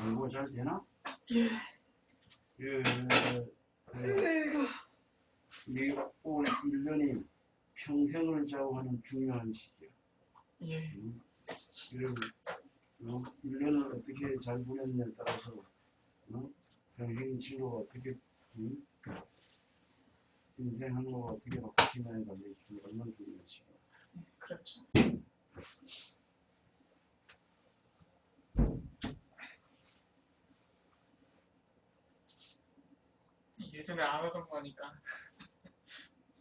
공부 잘 되나? 예. 이 올 1년이 평생을 좌우하는 중요한 시기야. 예. 그리고 1년을 어떻게 잘 보냈냐에 따라서 평생 친구가 어떻게 인생 항로가 어떻게 바뀌냐에 달려있으면 얼마나 중요한 시기야. 그렇죠. 예전에 안 하던 거니까.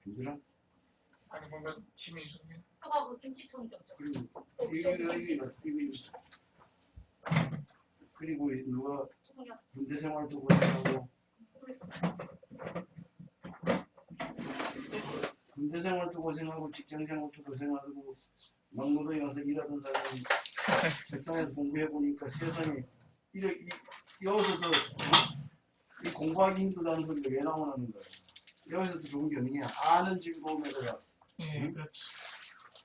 힘들어? 아니 뭔가 기분이 좋네요. 아까 그 김치통이 좀 그리고 그리고 누가 군대 생활도 고생하고 군대 생활도 고생하고 직장 생활도 고생하고 막노동에 가서 일하던 사람이 책상에서 공부해보니까 세상에 여기서도 이 공부하기 힘들다는 소리가 왜 나오는 거야. 여기서도 좋은 게 어디냐. 아는 즐거움에다가. 예, 그렇죠.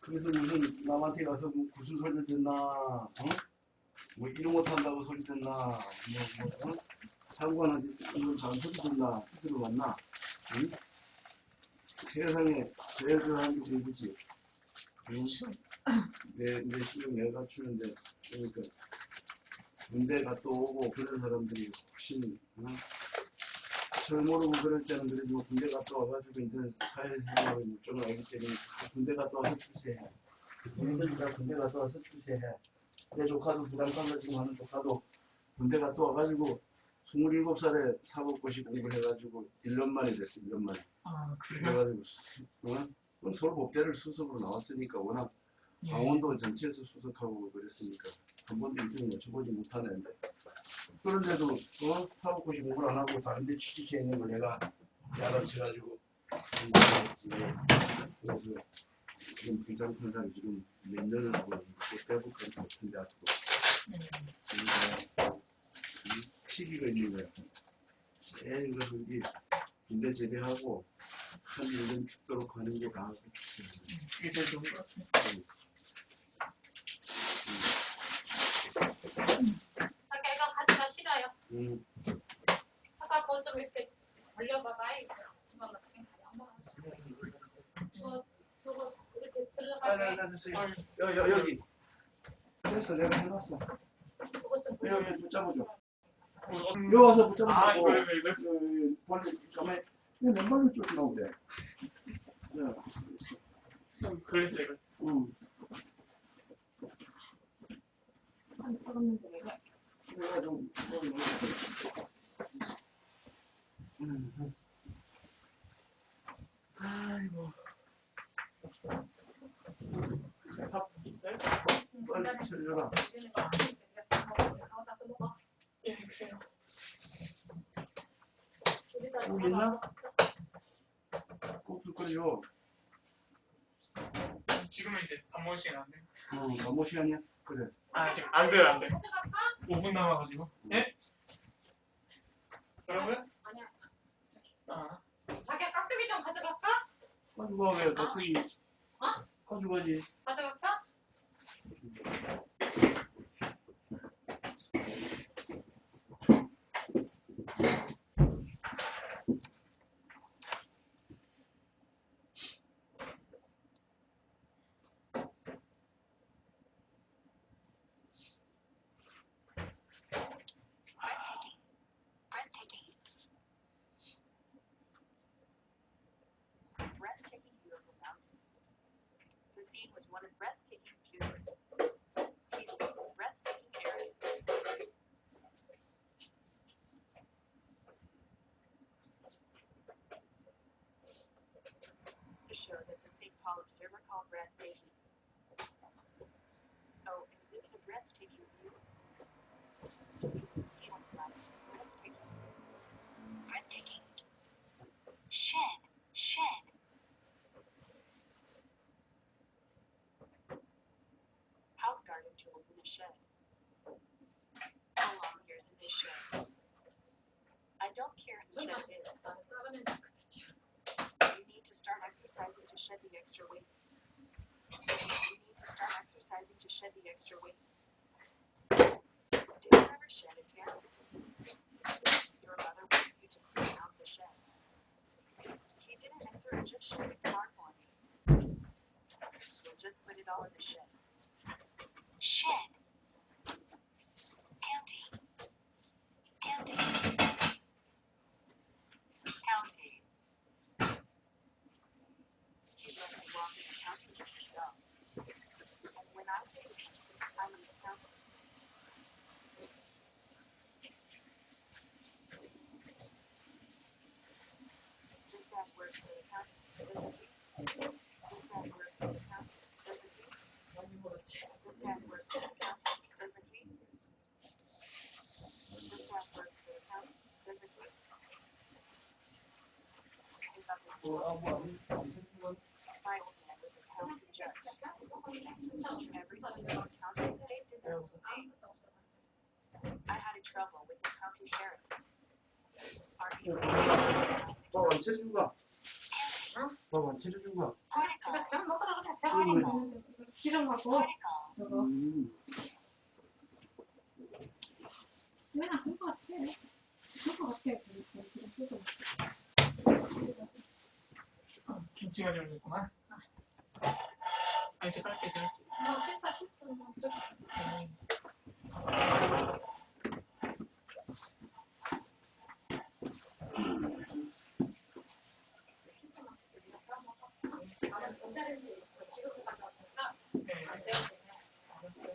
그래서 무슨 남한테 가서 뭐 무슨 소리를 듣나, 뭐 일 못한다고 소리 듣나, 사고관한테 이런 잔소리 듣나, 들어봤나. 세상에 제일 좋아하는 게 공부지. 내 실력 내가 갖추는데, 그러니까 군대 갔다 오고 그런 사람들이 훨씬 절 모르고 그럴 때는 그래도 군대 갔다 와가지고 인터넷 사회생활의 물정을 알기 때문에 군대 갔다 와서 출세해. 우리들이 다 군대 갔다 와서 출세해. 내 조카도 부담감을 지금 하는 조카도 군대 갔다 와가지고 27살에 사법고시 공부를 해가지고 1년 만에 됐어. 1년 만에. 아, 그래요? 그래가지고 서울 법대를 수석으로 나왔으니까 워낙 예. 강원도 전체에서 수석하고 그랬으니까 한 번도 1등 맞춰보지 못하는데 그런데도 사법고시 공부를 안 하고 다른 데 취직해 있는 걸 내가 야단쳐가지고 그래서 지금 부장판사를 지금 몇 년을 하고 빼고 그런 것 같은데 앞으로 시기가 있는 거야. 매일 그래서 여기 군대 제대하고 한 1년 죽도록 하는 게 다 그게 제일 좋은 것 같아요. 아까 이거 가지가 싫어요. 아까 그거 좀 이렇게 벌려봐봐. 이거 집어넣어. 저거 이렇게 들어가게. 됐어요. 여기 됐어. 내가 해놨어. 그거 좀 여기 붙잡아줘. 여기 여기 와서 붙잡아주고 아, 이거. 벌레 가만히 맨발로 쫓아나오고 그래. 그랬어요. 참 차갑는데 왜? 내가 좀 아이고. 밥 있어요? 빨리 쳐줘라. 예, 그래요. 국 있나? 국 줄 거요. 지금은 이제 밥 먹을 시간 안 돼요. 너무 시간이야? 그래. 아, 지금 안 돼요. 5분 남아가지고. 예? 뭐라고요? 아니야. 아. 자기야 깍두기 좀 가져갈까? 가져가 왜? 깍두기. 가져가지. 가져갈까? One of breathtaking beauty, peaceful, breathtaking areas. The show that the St. Paul Observer called breathtaking. Oh, is this the breathtaking view? Use of steel glasses, breathtaking. Breathtaking. Shed. House garden tools in a shed. So long years in this shed. I don't care whose shed it is. You need to start exercising to shed the extra weight. Did you ever shed a tan? Sir, just ship it tar for me. We'll just put it all in the shed. Shed. County. County. County. He let me walk in the county with his dog. And when I say the country, I mean the county. If that works for the county, doesn't he? If that works for the county, doesn't he? 많이 먹었지. If that works for the county, doesn't he? If that works for the county, doesn't he? If I was born, my old man was a county judge. Every single county and state did that with me. I had trouble with the county sheriffs. Our 밥 안 차려준가? 밥 안 차려준가? 집에 Political. 그냥 먹으라 그래. 병원에 기름하고 Political. 저거 그냥 그거 같아. 그거 같아. 김치가 들어있구만. 아, 이제 깔게, 이제. 뭐 싫다 싶어. 네, 알았어요.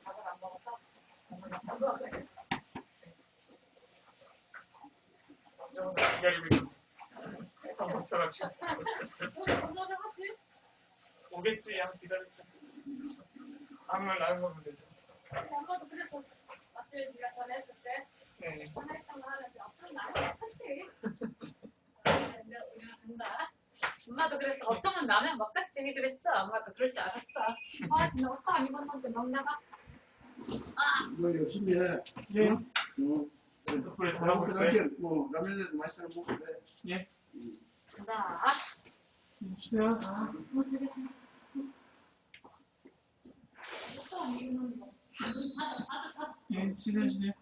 밥을 안 먹어서 저는 기다리고 있고. 안 왔어가지고. 건강을 하지. 오겠지, 한번 기다리자. 아무 말 나는 거면 되죠. 엄마도 그래서 아침에 네가 전화했을 때 네. 전화했던 거 하는데 없으면 나는 먹겠지. 근데 우리가 간다. 엄마도 그래서 없으면 라면 먹겠지 그랬어. 엄마도 그럴 줄 알았어. 아 진짜 옷도 안 입었는데 먹나봐. 너 열심히 해. 예. 응. 덕분에 잘하고 있어요. 그렇게 뭐 라면에도 맛있어 먹고 그래. 예. 간다. 주세요. 뭐 되게 옷도 안 입는 거. 다 예, 시대시대.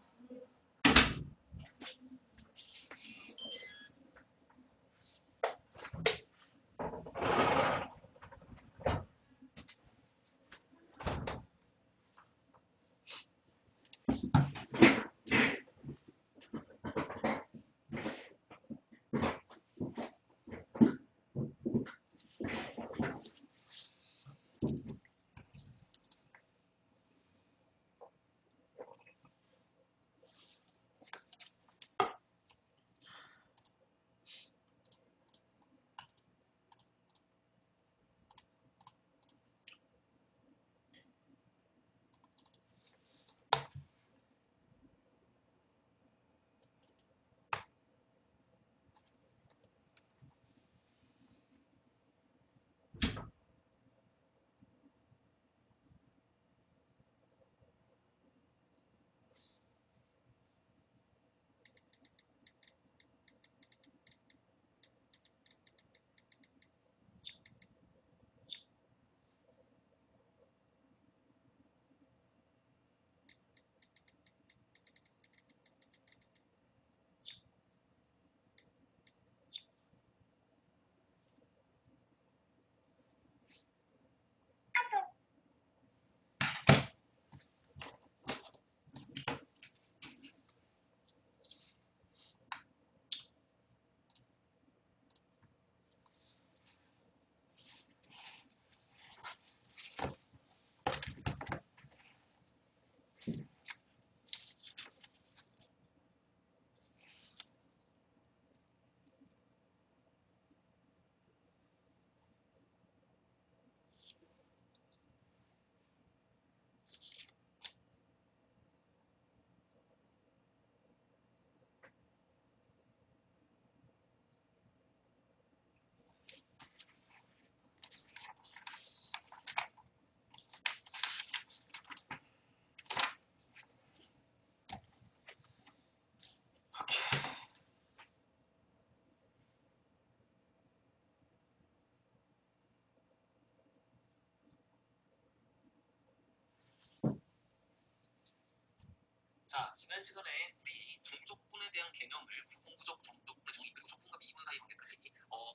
자, 지난 시간에 우리 종족분에 대한 개념을 구분구적 종족분의 정의 그리고 적분과 미분사 사이의 관계까지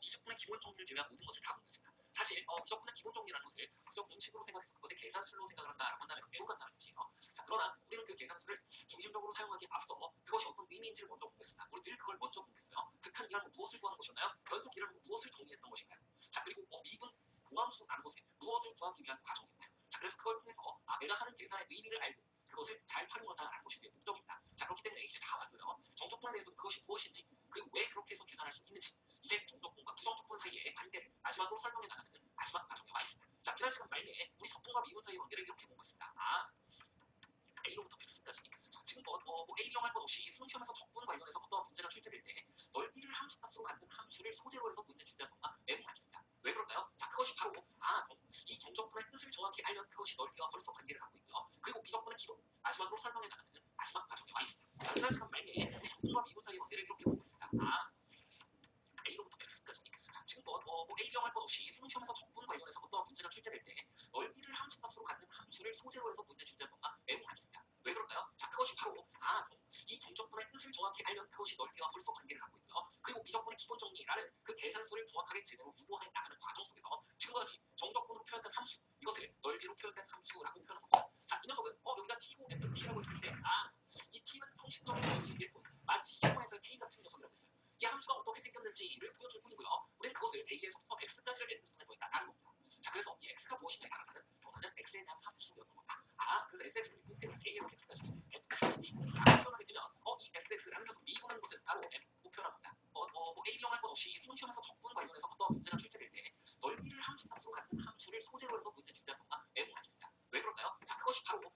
미적분의 기본 정리를 제외한 모든 것을 다 공부했습니다. 사실 미적분의 기본 정리라는 것을 그저 공식으로 생각해서 그것의 계산술로 생각을 한다라고 한다면 매우 간단한 것이에요. 자, 그러나 우리는 그 계산술을 중심적으로 사용하기에 앞서 그것이 어떤 의미인지를 먼저 공부했습니다. 우리 늘 그걸 먼저 공부했어요. 극한이라는 무엇을 구하는 것이었나요? 변속이라는 무엇을 정리했던 것인가요? 자, 그리고 미분 보함수라는 것은 무엇을 구하기 위한 과정이었나요? 자, 그래서 그걸 통해서 내가 하는 계산의 의미를 알고 그것을 잘 활용하자는 것이 우리의 목적입니다. 자, 그렇기 때문에 이제 다 왔어요. 정적분에 대해서 그것이 무엇인지 그리고 왜 그렇게 해서 계산할 수 있는지 이제 정적분과 부정적분 사이의 관계를 마지막으로 설명해 나가는 마지막 과정에 와 있습니다. 자, 지난 시간 말미에 우리 적분과 미분 사이의 관계를 이렇게 공부했습니다. A로부터 X까지. 자, 지금껏 A, B형 할 것 없이 수능 시험에서 적분 관련해서 어떤 문제가 출제될 때 넓이를 함수값으로 갖는 함수를 소재로 해서 문제 준비한 경우가 매우 많습니다. 왜 그럴까요? 자, 그것이 바로 이 정적분의 뜻을 정확히 알면 그것이 넓이와 벌써 관계를 갖고 있고요. 그리고 미적분의 기본 마지막으로 설명해 나가는 마지막 과정에 와 있습니다. 자, 지난 시간 말미에 우리 적분과 미분 사이의 관계를 이렇게 공부했습니다. A로부터 X까지. 자, 지금껏 A, B형 할 것 없이 수능 시험에서 적분 관련해서 어떤 문제가 출제될 때 넓이를 함수값으로 갖는 함수를 소재로 해서 문제 준비한 경우가 매우 많습니다. 왜 그럴까요? 자, 그것이 바로 이 정적분의 뜻을 정확히 알면 그것이 넓이와 벌써 관계를 갖고 있고요. 그리고 미적분의 기본 정리라는 그 계산수를 정확하게 제대로 유도해 나가는 과정 속에서 지금과 같이 정적분으로 표현된 함수 이것을 넓이로 표현된 함수라고 표현한 겁니다. 자, 이 녀석은 여기다 T고 FT라고 했을 때 이 T는 형식적인 변수일 뿐 마치 C1에서 K 같은 녀석이라고 했어요. 이 함수가 어떻게 생겼는지를 보여줄 뿐이고요. 우리는 그것을 A에서부터 X까지를 n 분에 더했다라는 겁니다. 자, 그래서 이 X가 무엇이냐에 따라서는 변화는 X에 대한 함수였던 겁니다. 그래서 SX를 이때는 A에서 X까지 FT라고 표현하게 되면 이 SX라는 것을 미분하는 것은 바로 M로 표현합니다. A형 할 것 없이 수능 시험에서 적분 관련해서 어떤 문제가 출제될 때 넓이를 함수값으로 갖는 함수를 소재로 해서 문제 준비한 경우가 매우 많습니다. 왜 그럴까요? 자, 그것이 바로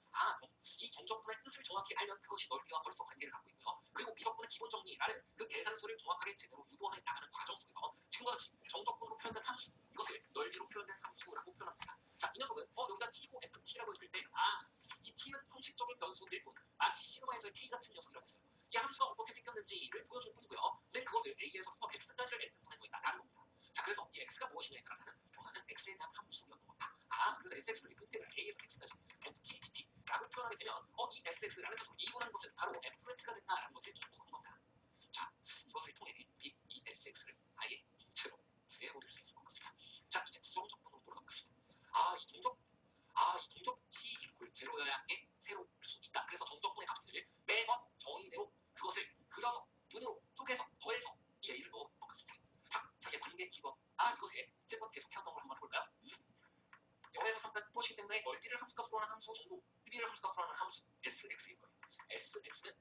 이 정적분의 뜻을 정확히 알면 그것이 넓이와 벌써 관계를 갖고 있고요. 그리고 미적분의 기본 정리라는 그 계산수를 정확하게 제대로 유도해 나가는 과정 속에서 지금과 같이 정적분으로 표현된 함수 이것을 넓이로 표현된 함수라고 표현합니다. 자, 이 녀석은 여기다 T고 FT라고 했을 때 이 T는 형식적인 변수일 뿐 마치 시그마에서의 K 같은 녀석이라고 했어요. 이 함수가 어떻게 생겼는지를 보여줄 뿐이고요. 우리는 그것을 A에서부터 X까지를 n 분에 더했다라는 겁니다. 자, 그래서 이 X가 무엇이냐에 따라서는 변화는 X에 대한 함수였던 겁니다. 그래서 SX를 이때는 A에서 X까지 FT, DT라고 표현하게 되면 이 SX라는 것을 미분한 것은 바로 FX가 된다라는 것을 정보한 겁니다. 자, 이것을 통해 이 SX를 아예 인체로 구해버릴 수 있을 것 같습니다. 자, 이제 부정적분으로 돌아가겠습니다. 이 정적 T 이퀄 제로여야 해 새로울 수 있다. 그래서 정적분의 값을 매번 정의대로 그것을 그려서 눈으로 쪼개서 더해서 이 A를 넣어보겠습니다. 자, 자기의 관계 기법 이것에 이제껏 계속 해왔던 걸 한번 해볼까요? 0에서 3까지 포시기 때문에 넓이를 함수값으로 하는 함수 정도 넓이를 함수값으로 하는 함수 SX일 거예요. SX는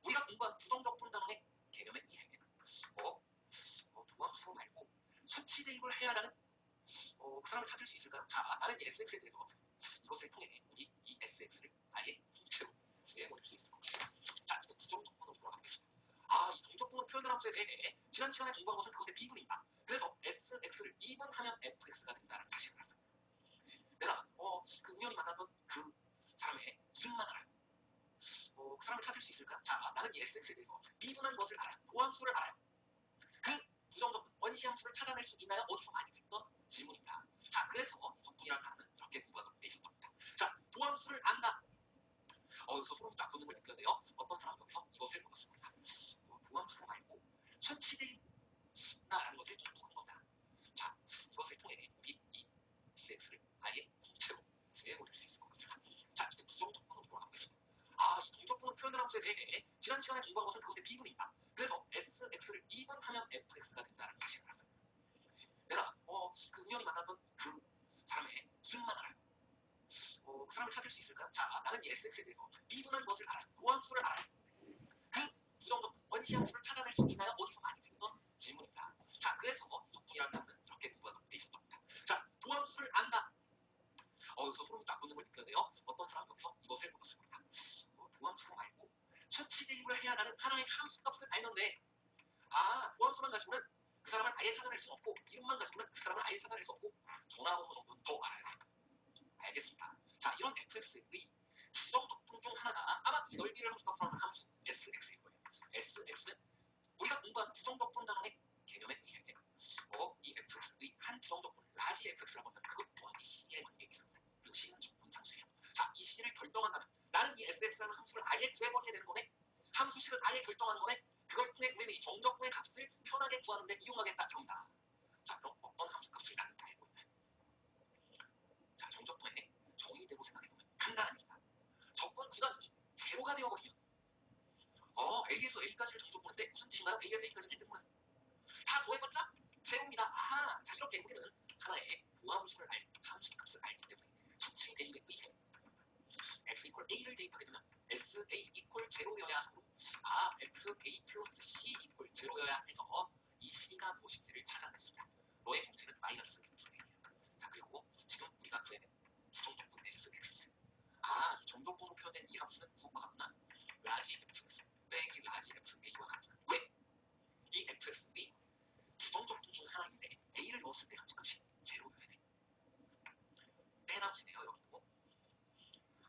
우리가 공부한 부정적분 단원의 개념의 이해 도함수 말고 수치 대입을 해야 하는 그 사람을 찾을 수 있을까요? 자, 나는 이 SX에 대해서 이것을 통해 우리 이 SX를 아예 통째로 구해버릴 수 있을 것 같습니다. 자, 이제 부정적분으로 돌아가겠습니다. 이 정적분으로 표현된 함수에 대해 지난 시간에 공부한 것은 그것의 미분입니다. 그래서 SX를 미분하면 FX가 된다는 사실을 알았어요. 내가 그 우연히 만났던 그 사람의 이름만 알아요. 그 사람을 찾을 수 있을까요? 자, 나는 이 SX에 대해서 미분한 것을 알아요. 도함수를 알아요. 그 부정적분 원시함수를 찾아낼 수 있나요? 어디서 많이 듣던 질문입니다. 자, 그래서 이 적분이라는 단어는 이렇게 공부하도록 돼 있을 겁니다. 자, 도함수를 안다. 여기서 소름이 쫙 돋는 걸 느껴야 돼요. 어떤 사람은 여기서 이것을 보았습니다. 도함수 말고 수치대입이라는 것을 공부한 겁니다. 자, 이것을 통해 우리 이 SX를 아예 통째로 구해버릴 수 있을 것 같습니다. 자, 이제 부정적분으로 돌아가겠습니다. 이 정적분으로 표현된 함수에 대해 지난 시간에 공부한 것은 그것의 미분입니다. 그래서 SX를 미분하면 FX가 된다는 사실을 알았어요. 내가 그 우연히 만났던 그 사람의 이름만 알아요. 그 사람을 찾을 수 있을까요? 자, 나는 이 SX에 대해서 미분한 것을 알아요. 도함수를 알아요. 그 부정적분 원시함수를 찾아낼 수 있나요? 어디서 많이 듣던 질문입니다. 자, 그래서 이 적분이라는 단어는 이렇게 공부하도록 돼 있을 겁니다. 자, 도함수를 안다. 여기서 소름이 딱 돋는 걸 느껴야 돼요. 어떤 사람은 여기서 이것을 보았습니다. 도함수 말고 수치 대입을 해야 하는 하나의 함수값을 알는데 도함수만 가지고는 그 사람을 아예 찾아낼 수 없고 이름만 가지고는 그 사람을 아예 찾아낼 수 없고 전화번호 정도는 더 알아야 돼요. 알겠습니다. 자, 이런 fx의 부정적분 중 하나가 아마 이 넓이를 함수값으로 하는 함수 SX일 거예요. SX는 우리가 공부한 부정적분 단원의 개념의 이해 이 fx의 한 부정적분 라지 fx라고 하면 그것 또한 이 c의 관계에 있습니다. 그리고 c는 적분상수예요. 자, 이 c를 결정한다면 나는 이 SX라는 함수를 아예 구해버리게 되는 거네. 함수식을 아예 결정하는 거네. 그걸 통해 우리는 이 정적분의 값을 편하게 구하는 데 이용하겠다 합니다. 자, 그럼 어떤 함수 값을 낳는다 해보면, 자, 정적분의 정의대로 생각해보면 간단합니다. 적분 구간이 제로가 되어버리면 A에서 A까지를 정적분인데 무슨 뜻인가요? A에서 A까지는 N분했어. 다 더해봤자 제로입니다. 아, 자, 이렇게 우리는 하나의 보함수를 함수 값을 알기 때문에 수치 대입에 의해 x 이퀄 a를 대입하게 되면 sa 이퀄 제로여야 하고 fa 플러스 c 이퀄 제로여야 해서 이 c가 무엇인지를 찾아냈습니다. 너의 정체는 마이너스 x예요. 자, 그리고 지금 우리가 구해낸 부정적분 sx. 이 정적분으로 표현된 이 함수는 무엇과 같구나? 라지 fx 빼기 라지 fa와 같구나. 왜? 이 fx이 부정적분 중 하나인데 a를 넣었을 때 함수값이 제로여야 돼. 빼남수네요, 여기도.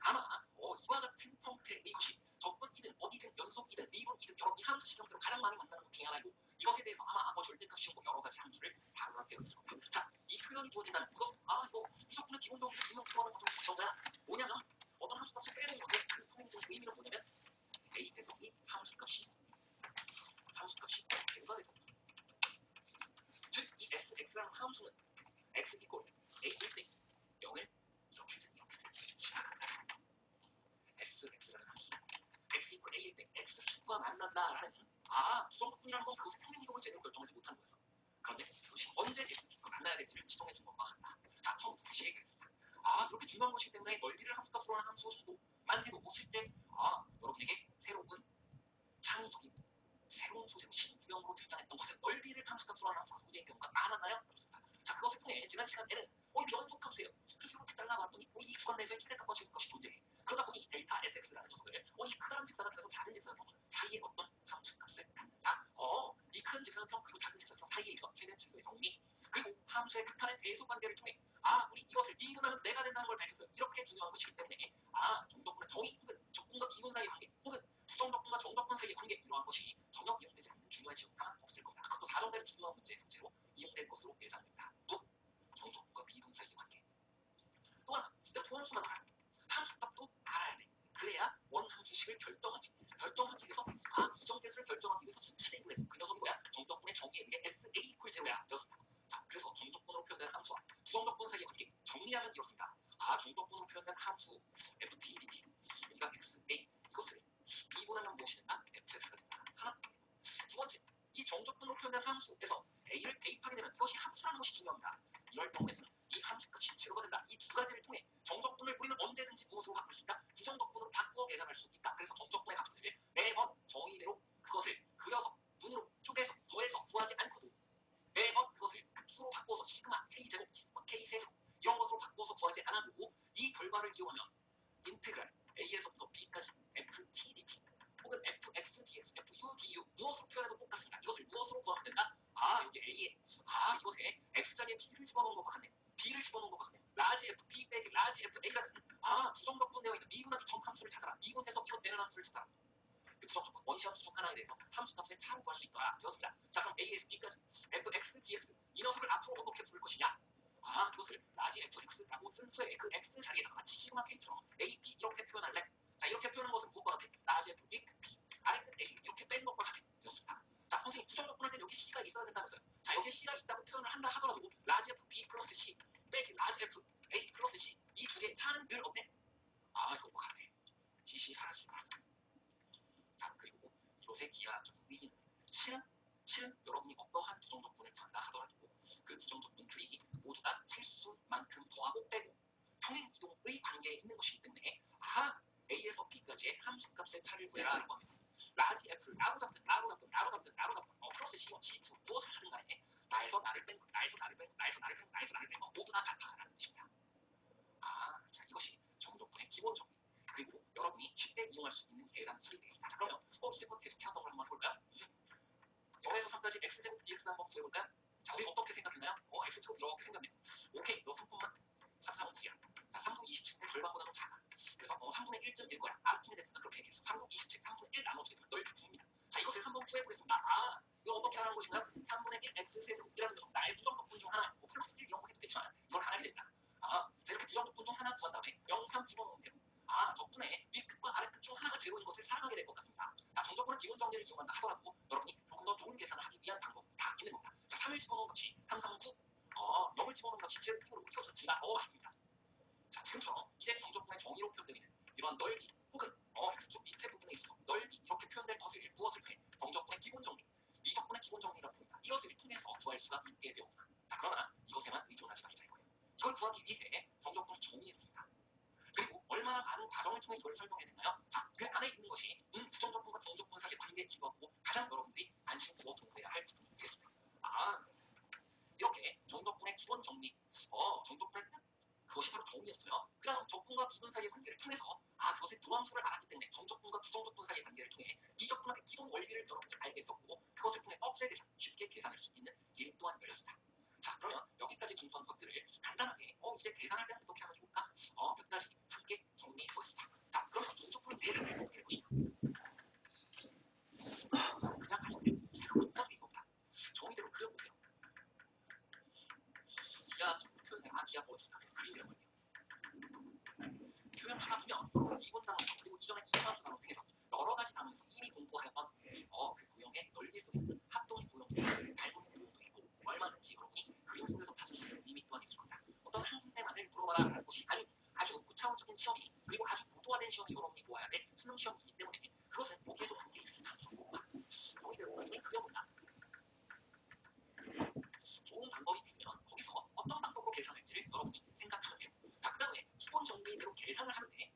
아마 이와 같은 형태의 것이 적분이든 어디든 연속이든 미분이든 여러분이 함수 시험으로 가장 많이 만나는 것 중에 하나이고, 이것에 대해서 아마 절대값 시험도 여러 가지 함수를 다루게 되었을 겁니다. 자, 이 표현이 주어진다는 것은 이거 이 적분은 기본적으로 분명 구하는 것좀 어떤가? 뭐냐면 어떤 함수값을 빼는 건데 그 표현의 의미는 뭐냐면 a에서 이 함수값이 제로가 되고, 즉 이 sx라는 함수는 x 이퀄 a일 때 0을 이렇게든 지나간다. sx라는 함수 x 이퀄 a일 때 x축과 만난다라는 부정적분이라는 건 그것의 평행 이동을 제대로 결정하지 못한 거였어. 그런데 그것이 언제 x축과 만나야 될지를 지정해 준 것과 같다. 자, 처음부터 다시 얘기하겠습니다. 이렇게 중요한 것이기 때문에 넓이를 함수값으로 하는 함수 정도만 해도 실제 여러분에게 새로운 창의적인 새로운 소재로 신유형으로 등장했던 것은 넓이를 함수값으로 하는 함수가 소재인 경우가 많았나요? 그렇습니다. 자, 그것을 통해 지난 시간에는 연속 함수예요. 그래서 이렇게 잘라봤더니 이 구간 내에서의 최대값과 최소값이 존재해. 그러다 보니 델타 sx라는 녀석을 이 크다란 직사각형에서 작은 직사각형 사이에 어떤 함수값을 갖는다. 이 큰 직사각형 그리고 작은 직사각형 사이에 있어 최대 최소의 정리, 그리고 함수의 극한의 대소 관계를 통해 우리 이것을 미분하면 내가 된다는 걸 밝혔어요. 이렇게 중요한 것이기 때문에 정적분의 정의 혹은 적분과 비분 사이의 관계 혹은 부정적분과 정적분 사이의 관계, 이러한 것이 전혀 이용되지 않는 중요한 시험은 없을 겁니다. 그것도 4점짜리 중요한 문제의 숙제로 이용될 것으로 예상됩니다. 또 정적분과 미분 사이의 관계, 또 하나 진짜 도함수만 알아요. 함수값도 알아야 돼. 그래야 원함수식을 결정하기 위해서 이정계수를 결정하기 위해서 수치 대입을 했어. 그 녀석이 뭐야? 정적분의 정의에 의해 SA 이퀄 제로야 였습니다. 자, 그래서 정적분으로 표현된 함수와 부정적분 사이의 관계 정리하면 이렇습니다. 정적분으로 표현된 함수 ft, dt 여기가 xa, 이것을 미분하면 무엇이 된다? fx가 된다. 하나. 두 번째, 이 정적분으로 표현된 함수에서 a를 대입하게 되면 이것이 함수라는 것이 중요합니다. 이럴 경우에는 이 함수값이 제로가 된다. 이 두 가지를 통해 정적분을 우리는 언제든지 무엇으로 바꿀 수 있다? 부정적분으로 바꾸어 계산할 수 있다. 그래서 정적분의 값을 매번 정의대로 그것을 그려서 눈으로 쪼개서 더해서 구하지 않고도 매번 그것을 급수로 바꿔서 시그마, k제곱, k세제곱 이런 것으로 바꿔서 구하지 않아도 이 결과를 이용하면 인테그랄 a에서부터 b까지 ft dt 혹은 fx dx, fu du 무엇으로 표현해도 똑같습니다. 이것을 무엇으로 구하면 된다? 여기 a에 이것에 x자리에 b를 집어넣은 것과 같네. b를 집어넣은 것과 같네. 라지 fb 빼기 라지 fa라는 부정적분 되어 있는 미분하기 전 함수를 찾아라. 미분해서 이것 되는 함수를 찾아라. 그 부정적분 원시함수 중 하나에 대해서 함수값의 차로 구할 수 있더라 되었습니다. 자, 그럼 a에서 b까지 fx dx 이 녀석을 앞으로 어떻게 부를 것이냐? 그것을 라지 fx라고 쓴 후에 그 x 자리에다가 마치 시그마 k처럼 a, b 이렇게 표현할래? 자, 이렇게 표현한 것은 무엇과 같아? 라지 f, 윗 b, 아래 끝 a 이렇게 뺀 것과 같아 되었습니다. 자, 선생님 부정적분 할 때 여기 c가 있어야 된다면서요. 자, 여기 c가 있다고 표현을 한다 하더라도 라지 f b 플러스 c 빼기 라지 f a 플러스 c 이 두 개의 차는 늘 없네? 이것과 같아. c 사라지지 않았습니다. 자, 그리고 이것의 기하학적인 의미는 실은 여러분이 어떠한 부정적분을 구한다 하더라도 그 부정적분들이 모두 다 실수만큼 더하고 빼고 평행 이동의 관계에 있는 것이기 때문에 a에서 b까지의 함수값의 차를 구해라 라고 합니다. 라지 f, 나로 잡든 플러스 c1, c2 무엇을 하든 간에 나에서 나를 뺀 거 모두 다 같다라는 뜻입니다. 자, 이것이 정적분의 기본 정리, 그리고 여러분이 쉽게 이용할 수 있는 계산 툴이 되겠습니다. 자, 그러면 이제껏 계속 해왔던 걸 한번 해볼까요? 0에서 3까지 x제곱 dx 한번 구해볼까요? 자, 우리 어떻게 생각했나요? x제곱 이렇게 생겼네요. 오케이, 너 3분만 3, 4, 5, 9이야. 자, 3분 27의 절반보다 좀 작아. 그래서 3분의 1.1 거야. 아르키메데스가 그렇게 얘기했어. 3분 27, 3분의 1 나눠지게 되면 넓이 9입니다. 자, 이것을 한번 구해보겠습니다. 이거 어떻게 하라는 것인가요? 3분의 1 x 세제곱이라는 녀석 나의 부정적분 중 하나, 플러스 1 이런 거 해도 되지만 이걸 하나 하게 됩니다. 자, 이렇게 부정적분 중 하나 구한 다음에 0, 3 집어넣으면 돼요. 덕분에 윗끝과 아래끝 중 하나가 제로인 것을 사랑하게 될 것 같습니다. 자, 정적분은 기본 정리를 이용한다 하더라도 여러분 지체를 힘으로 이것은 둘 다 맞습니다. 자, 지금처럼 이제 정적분의 정의로 표현되는 이런 넓이 혹은 x축 밑에 부분에 있어서 넓이 이렇게 표현될 것을 무엇을 통해 정적분의 기본 정리, 미적분의 기본 정리라고 부릅니다. 이것을 통해서 구할 수가 있게 되었다. 자, 그러나 이것에만 의존하지 말자 이거예요. 이걸 구하기 위해 정적분을 정의했습니다. 그리고 얼마나 많은 과정을 통해 이걸 설명해냈나요? 자, 그 안에 있는 것이 부정적분과 정적분 사이의 관계에 기초하고 가장 여러분들이 안심하고 동의해야 할 부분이 되겠습니다. 이렇게 정적분의 기본 정리, 정적분의 뜻, 그것이 바로 정의였어요. 그 다음 적분과 미분 사이의 관계를 통해서 그것의 도함수를 알았기 때문에 정적분과 부정적분 사이의 관계를 통해 미적분의 기본 원리를 여러분이 알게 되었고 그것을 통해 억세 계산, 쉽게 계산할 수 있는 길 또한 열렸습니다. 자, 그러면 여기까지 공부한 것들을 간단하게 이제 계산할 때는 어떻게 하면 좋을까? 몇 가지 함께 정리해 보겠습니다. 자, 그러면 정적분을 계산을 어떻게 해보시면 그냥 가정대로 문장이 이겁니다. 정의대로 그려보세요. 기하적으로 표현해. 기하 뭐였습니까? 그림이라고 할게요. 표현 하나 보면 이번 단원 그리고 이전에 2차함수 단원 등에서 여러 가지 단원에서 이미 공부하였던 그 도형의 넓이 속에 있는 합동의 도형들, 닮은 도형도 있고 얼마든지 여러분이 그림 속에서 찾을 수 있는 의미 또한 있을 겁니다. 어떤 한 군데만을 물어봐라 라는 것이 아닌 아주 고차원적인 시험이 그리고 아주 고도화된 시험이 여러분이 보아야 될 수능 시험이기 때문에 그것은 여기에도 함께 있습니다. 정의대로 그림을 그려본다. 좋은 방법이 있으면 거기서 어떤 방법으로 계산할지를 여러분이 생각하면 돼요. 자, 그 다음에 기본 정리대로 계산을 하는데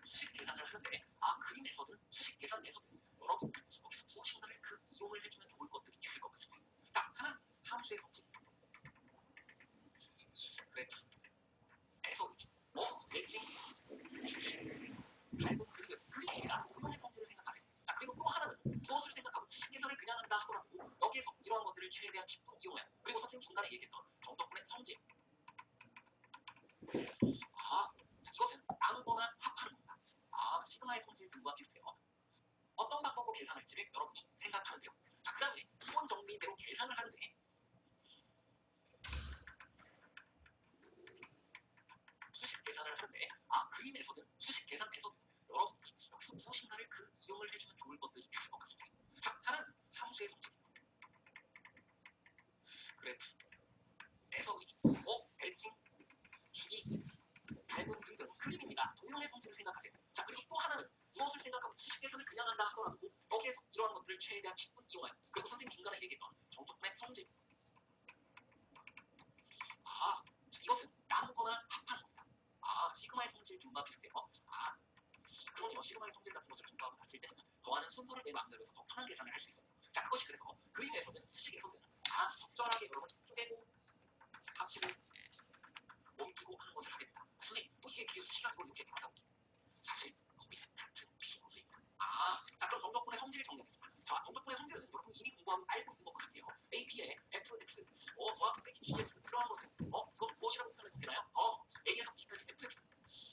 수식 계산을 하는데 그림에서든 수식 계산에서든 여러분들이 거기서 무엇인가를 이용을 해주면 좋을 것들이 있을 것 같습니다. 자, 하나는 함수의 성질, 그래프, 애서기, 대칭, 닮은 그림입니다. 도형의 성질을 생각하세요. 자, 그리고 또 하나는 무엇을 생각하고 수식 계산을 그냥 한다 하더라도 여기에서 이러한 것들을 최대한 10분 이용해요. 그리고 선생님 중간에 얘기했던 정적분의 성질. 이것은 나누거나 합하는 겁니다. 시그마의 성질 등과 비슷해요. 어떤 방법으로 계산할지를 여러분이 생각하면 돼요. 자, 그 다음에 기본 정리대로 계산을 하는데 수식 계산을 하는데 그림에서든 수식 계산에서든 여러분이 여기서 무엇인가를 이용을 해주면 좋을 것들이 있을 것 같습니다. 자, 하나는 함수의 성질, 그래프, 애서기, 대칭, 주기, 닮은 등등 그림입니다. 도형의 성질을 생각하세요. 자, 그리고 또 하나는 무엇을 생각하고 수식 계산을 그냥 한다 하더라도 여기에서 이러한 것들을 최대한 10분 이용해요. 그리고 선생님 중간에 얘기했던 정적분의 성질. 이것은 나누거나 합하는 겁니다. 시그마의 성질 등과 비슷해요. 그러네요. 시그마의 성질 같은 것을 공부하고 봤을 때는 더하는 순서를 내 마음대로 해서 더 편한 계산을 할 수 있어요. 자, 그것이 그래서 그림에서는 수식에서는 적절하게 여러분 쪼개고 합치고 옮기고 하는 것을 하게 됩니다. 선생님, 이게 수식이랑 이걸 이렇게 바라다고 사실 거의 같은 비슷입니다. 자, 그럼 정적분의 성질을 정리하겠습니다. 자, 정적분의 성질은 여러분 이미 공부하고 알고 있는 것 같아요. A, B에 F, X, 더하기 빼기 GX 이러한 것을 이건 무엇이라고 표현해도 되나요? A에서 B까지 FX,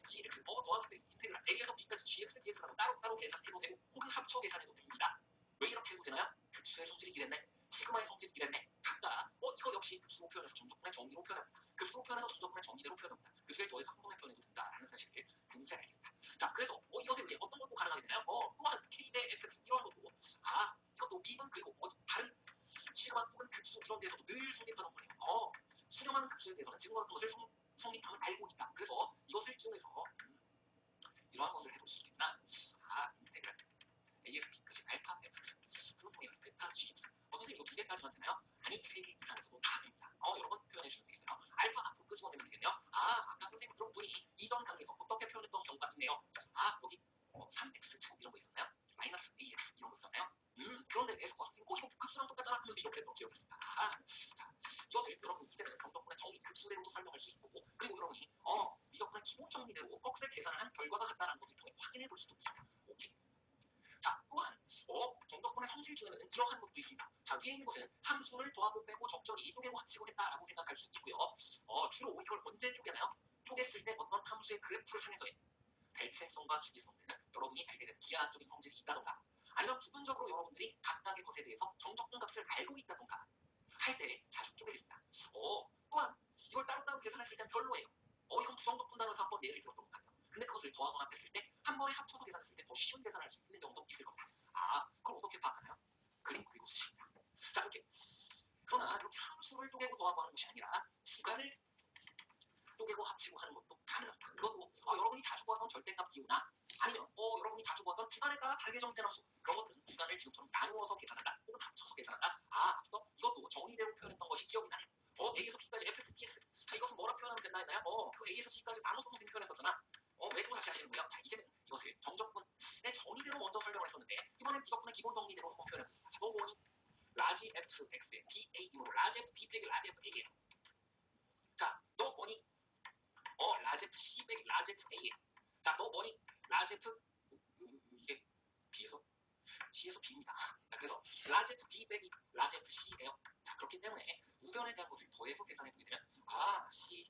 GX, 더하기 빼기 인테그랄 A에서 B까지 GX, DX라고 따로따로 계산해도 되고 혹은 합쳐 계산해도 됩니다. 왜 이렇게 해도 되나요? 급수의 성질이 이랬네. 시그마의 성질이 이랬네. 각각 이거 역시 급수로 표현해서 정적분의 정리로 표현합니다. 급수로 표현해서 정적분의 정리대로 표현합니다. 급수를 더해서 한 번에 표현해도 된다라는 사실을 금세 알게 됩니다. 자, 그래서 이것에 의해 어떤 것도 가능하게 되나요? 또한 K 대 FX 이런 것도 이것도 미분 그리고 다른 시그마 혹은 급수 이런 데서도 늘 성립하던 거예요. 수렴하는 급수에 대해서는 지금과 같은 것을 성립함을 알고 있다. 그래서 이것을 이용해서 이러한 것을 해볼 수 있겠구나. 인테그랄 A에서 B까지 알파 FX 플러스 마이너스 베타 GX. 선생님 이거 두 개까지만 되나요? 아니, 세 개 이상에서도 다 됩니다. 여러 번 표현해 주시면 되겠어요. 알파 앞으로 끄집어내면 되겠네요. 아까 선생님 그런 분이 이전 강의에서 어떻게 표현했던 경우가 있네요. 여기 3x 제곱 이런 거 있었나요? 마이너스 ax 이런 거 있었나요? 그런데 대해서 선생님 이거 급수랑 똑같잖아 하면서 이렇게 했던 기억이 있습니다. 자, 이것을 여러분 이제는 정적분의 정의 급수대로도 설명할 수 있고 그리고 여러분이 미적분의 기본 정리대로 꺽쇠 계산을 한 결과가 같다는 것을 통해 확인해 볼 수도 있습니다. 오케이. 자, 또한 정적분의 성질 중에는 이러한 것도 있습니다. 자, 위에 있는 것은 함수를 더하고 빼고 적절히 쪼개고 합치고 했다라고 생각할 수 있고요. 주로 이걸 언제 쪼개나요? 쪼갰을 때 어떤 함수의 그래프를 상에서의 대칭성과 주기성 등은 여러분이 알게 되는 기하학적인 성질이 있다던가 아니면 부분적으로 여러분들이 각각의 것에 대해서 정적분 값을 알고 있다던가 할 때 자주 쪼개집니다. 또한 이걸 따로따로 계산했을 땐 별로예요. 이건 부정적분 단어에서 한번 예를 들었던 것 같아요. 근데 그것을 더하거나 뺐을 때 한 번에 합쳐서 계산했을 때 더 쉬운 계산을 할 수 있는 경우도 있을 겁니다. 그럼 어떻게 파악하나요? 그림 그리고 수식입니다. 자, 이렇게. 그러나 이렇게 함수를 쪼개고 더하고 하는 것이 아니라 구간을 쪼개고 합치고 하는 것도 가능합니다. 그것도 여러분이 자주 보았던 절대값 기호나 아니면 여러분이 자주 보았던 구간에 따라 다르게 정된 함수 그런 것들은 구간을 지금처럼 나누어서 계산한다 혹은 합쳐서 계산한다. 앞서 이것도 정의대로 표현했던 것이 기억이 나네요. A에서 B까지 fx, dx. 자, 이것은 뭐라 표현하면 된다 했나요? 그 A에서 C까지 나눠서 선생님 표현했었잖아. 왜 또 다시 하시는 거예요? 자, 이제는 이것을 정적분의 정의대로 먼저 설명을 했었는데 이번엔 미적분의 기본 정의대로 한번 표현해보겠습니다. 자, 너 보니 라지 fx에 BA이므로 라지 f B 빼기 라지 f A예요. 자, 너 보니 라지 f C 빼기 라지 f A예요. 자, 너 보니 라지 f 이게 B에서 C에서 B입니다. 자, 그래서 라지 f B 빼기 라지 f C예요. 자, 그렇기 때문에 우변에 대한 것을 더해서 계산해 보게 되면 C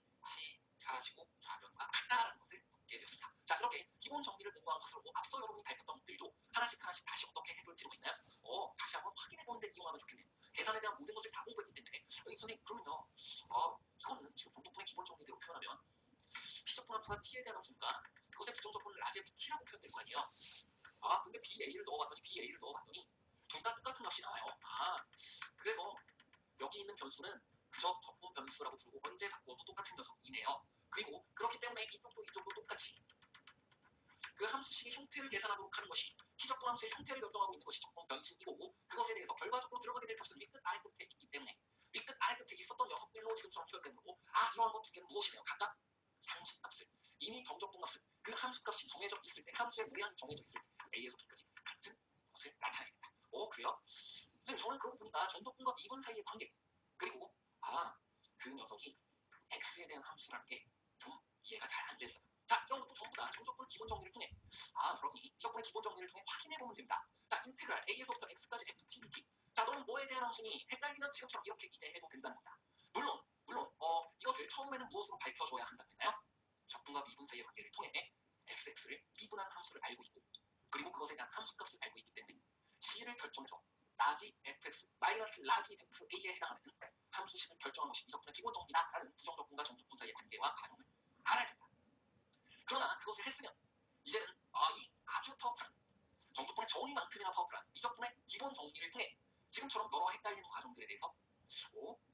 사라지고 좌변과 같다라는 것을 묻게 되었습니다. 자, 이렇게 기본 정리를 공부한 것으로 앞서 여러분이 밝혔던 것들도 하나씩 다시 어떻게 해볼 필요가 있나요? 다시 한번 확인해 보는 데 이용하면 좋겠네요. 계산에 대한 모든 것을 다 공부했기 때문에 선생님 그러면요. 이거는 지금 종족분의 기본 정리대로 표현하면 P적분 함수가 T에 대한 함수니까 그것의 부정적분은 라지 f T라고 표현될 거 아니에요. 근데 BA를 넣어봤더니 둘 다 똑같은 값이 나와요. 그래서 여기 있는 변수는 그저 적분 변수라고 부르고 언제 바꿔도 똑같은 녀석이네요. 그리고 그렇기 때문에 이쪽도 똑같이 그 함수식의 형태를 계산하도록 하는 것이 P적분 함수의 형태를 결정하고 있는 것이 적분 변수이고 그것에 대해서 결과적으로 들어가게 될 값은 윗끝 아래 끝에 있기 때문에 윗끝 아래 끝에 있었던 녀석들로 지금처럼 표현된 거고 이러한 것 두 개는 무엇이네요? 각각 상수값을 이미 정적분 값을 그 함수값이 정해져 있을 때 함수의 모양이 정해져 있을 때 A에서 B까지 같은 것을 나타내겠다. 그래요? 선생님 저는 그러고 보니까 정적분과 미분 사이의 관계 그리고 그 녀석이 x에 대한 함수라는 게 좀 이해가 잘 안 됐어요. 자, 이런 것도 전부 다 정적분 기본 정리를 통해 여러분이 미적분의 기본 정리를 통해 확인해 보면 됩니다. 자, 인테그랄 a에서부터 x까지 ft dt. 자, 너는 뭐에 대한 함수니 헷갈리면 지금처럼 이렇게 이제 해도 된다는 겁니다. 물론 이것을 처음에는 무엇으로 밝혀줘야 한다고 했나요? 적분과 미분 사이의 관계를 통해 sx를 미분한 함수를 알고 있고 그리고 그것에 대한 함수값을 알고 있기 때문에 c를 결정해서 라지 fx 마이너스 라지 fa에 해당하는 함수식을 결정한 것이 미적분의 기본 정리다라는 부정적분과 정적분 사이의 관계와 과정을 알아야 된다. 그러나 그것을 했으면 이제는 이 아주 파워풀한 정적분의 정의만큼이나 파워풀한 미적분의 기본 정리를 통해 지금처럼 여러 헷갈리는 과정들에 대해서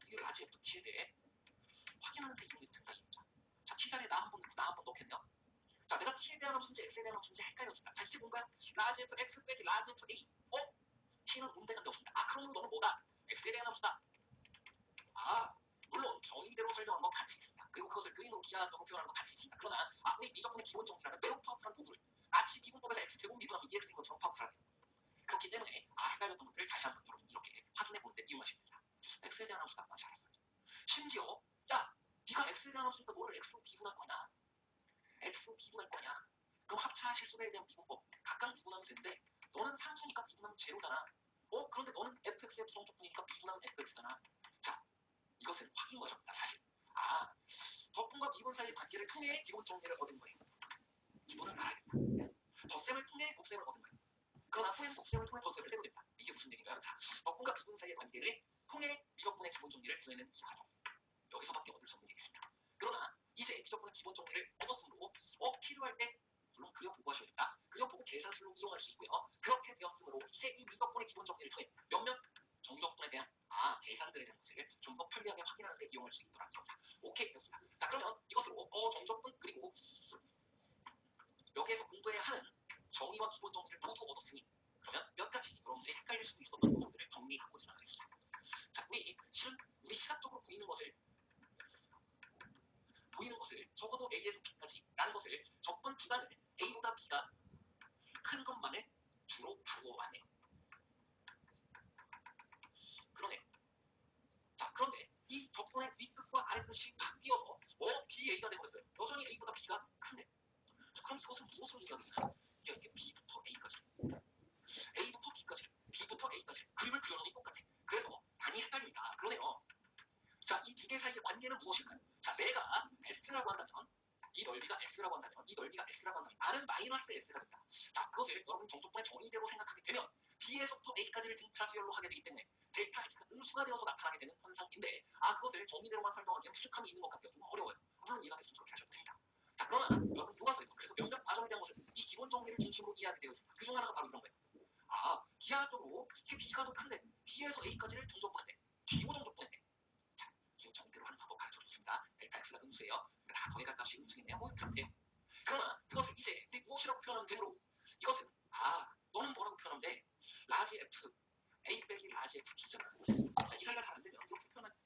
이 라지 ft에 대해 확인하는 데 이용이 된다. 자, t 자리에 나 한 번 넣고 나 한 번 넣겠네요. 자, 내가 t에 대한 함수인지 x에 대한 함수인지 헷갈렸습니다. 자, 이제 뭔가요? 라지 f x 빼기 라지 f a t는 온데간데 없습니다. 그러므로 너는 뭐다? x에 대한 함수다. 물론 정의대로 설명한 건 같이 있습니다. 그리고 그것을 그림으로 기하학적으로 표현하는 건 같이 있습니다. 그러나 우리 미적분의 기본 정리라는 매우 파워풀한 도구를 마치 미분법에서 x제곱 미분하면 2x인 것처럼 파워풀하게 그렇기 때문에 헷갈렸던 것들을 다시 한번 여러분 이렇게 확인해 보는 데 이용하시면 됩니다. x에 대한 함수다. 잘했어요. 심지어 네가 x에 대한 함수니까 너를 x로 미분할 거냐? x로 미분할 거냐? 그럼 합차 실수에 대한 미분법 각각 미분하면 되는데 너는 상수니까 미분하면 제로잖아. 그런데 너는 fx의 부정적분이니까 미분하면 fx잖아. 자, 이것은 확인 과정입니다. 사실 덕분과 미분 사이의 관계를 통해 기본 정리를 얻은 거예요. 기본을 알아야겠다. 덧셈을 통해 곱셈을 얻은 거예요. 그러나 후에는 곱셈을 통해 덧셈을 빼도 된다. 이게 무슨 얘기인가요? 자, 덕분과 미분 사이의 관계를 통해 미적분의 기본 정리를 구해낸 이 과정. 여기서밖에 얻을 수 없는 게 있습니다. 그러나 이제 미적분의 기본 정리를 얻었으므로 필요할 때 물론 그려보고 하셔야 됩니다. 그려보고 계산술로 이용할 수 있고요. 그렇게 되었으므로 이제 이 미적분의 기본 정리를 통해 몇몇 정적분에 대한 계산들에 대한 것을 좀 더 편리하게 확인하는 데 이용할 수 있도록 합니다. 오케이, 됐습니다. 자, 그러면 이것으로 정적분 그리고 여기에서 공부해야 하는 정의와 기본 정리를 모두 얻었으니 그러면 몇 가지 여러분들이 헷갈릴 수도 있었던 요소들을 정리하고 지나가겠습니다. 자, 우리 시각적으로 보이는 것을 적어도 A에서 B까지 라는 것을 적분 구간을 A보다 B가 큰 것만을 주로 다루어 왔네요. 그러네요. 자, 그런데 이 적분의 윗끝과 아래끝이 바뀌어서 BA가 되어버렸어요. 여전히 A보다 B가 크네. 그럼 이것은 무엇을 의미하느냐? 이게 B부터 A까지 A부터 B까지 B부터 A까지 그림을 그려놓으니 똑같아. 그래서 많이 헷갈립니다. 그러네요. 자, 이 두 개 사이의 관계는 무엇일까요? 자, 내가 S라고 한다면 이 넓이가 S라고 한다면 이 넓이가 S라고 한다면 나는 마이너스 S가 된다. 자, 그것을 여러분 정적분의 정의대로 생각하게 되면 B에서부터 A까지를 등차 수열로 하게 되기 때문에 델타 X가 음수가 되어서 나타나게 되는 현상인데 그것을 정의대로만 설명하기엔 부족함이 있는 것 같아요. 좀 어려워요. 물론 이해가 됐으면 그렇게 하셔도 됩니다. 자, 그러나 여러분 교과서에서 그래서 몇몇 과정에 대한 것을 이 기본 정리를 중심으로 이해하게 되어 있습니다. 그 중 하나가 바로 이런 거예요. 기하학적으로 이게 B가 더 큰데 B에서 A까지를 정적분한데 기호정적분한데 자, 수 정대로 하는 방법 가르쳐줬습니다. 델타 X가 음수예요. 그러니까 다 더해갈 값이 음수겠네요. 뭐 이렇게 하면 돼요. 그러나 그것을 이제 우리 무엇이라고 표현하면 되므로 이것은 너는 뭐라고 표현하면 돼? 라지 F A 빼기 라지 F B잖아. 자, 이 사이가 잘 안 되면 이렇게 표현하면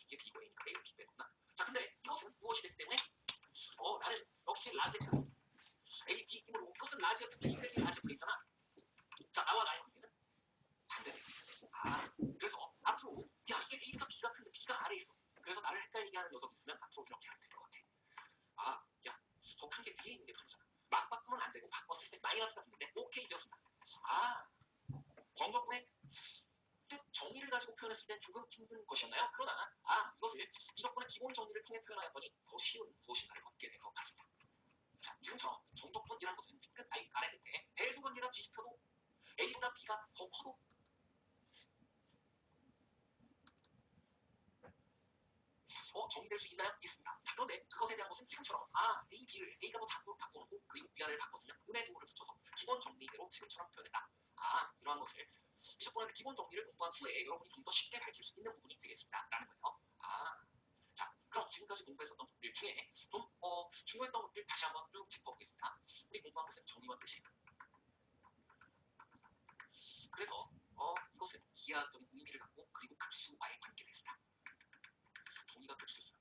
이게 B고 A니까 A에서 B 빼는구나. 자, 근데 이것은 무엇이 됐기 때문에 나는 역시 라지 F A, B 힘으로 이것은 라지 F B 빼기 라지 F 있잖아. 자, 나와 나의 관계는 반대돼. 그래서 앞으로 야, 이게 A가 B가 큰데 B가 아래에 있어. 그래서 나를 헷갈리게 하는 녀석이 있으면 앞으로 이렇게 하면 될 것 같아. 야, 더 큰 게 위에 있는 게 편하잖아. 막 바꾸면 안 되고 바꿨을 때 마이너스가 붙는데 오케이 되었습니다. 정적분의 뜻 정의를 가지고 표현했을 땐 조금 힘든 것이었나요? 그러나 이것을 이적분의 기본 정의를 통해 표현하였더니 더 쉬운 무엇인가를 얻게 된 것 같습니다. 자, 지금처럼 정적분이라는 것은 빈끝 아래 끝에 대수관계나 지수표도 A보다 B가 더 커도 정의될 수 있나요? 있습니다. 자, 그런데 그것에 대한 것은 지금처럼 A, B를 A가 더 작고 바꿔놓고 그리고 위아래를 바꿨으면 눈의 도를 붙여서 기본 정리대로 지금처럼 표현했다. 이러한 것을 미적분의 기본 정리를 공부한 후에 여러분이 좀 더 쉽게 밝힐 수 있는 부분이 되겠습니다. 라는 거예요. 자, 그럼 지금까지 공부했었던 것들 중에 좀 중요했던 것들 다시 한번 쭉 짚어보겠습니다. 우리 공부한 것은 정의와 뜻이. 그래서 이것은 기하학적인 의미를 갖고 그리고 급수와의 관계가 있습니다. 정의가 급수였어요.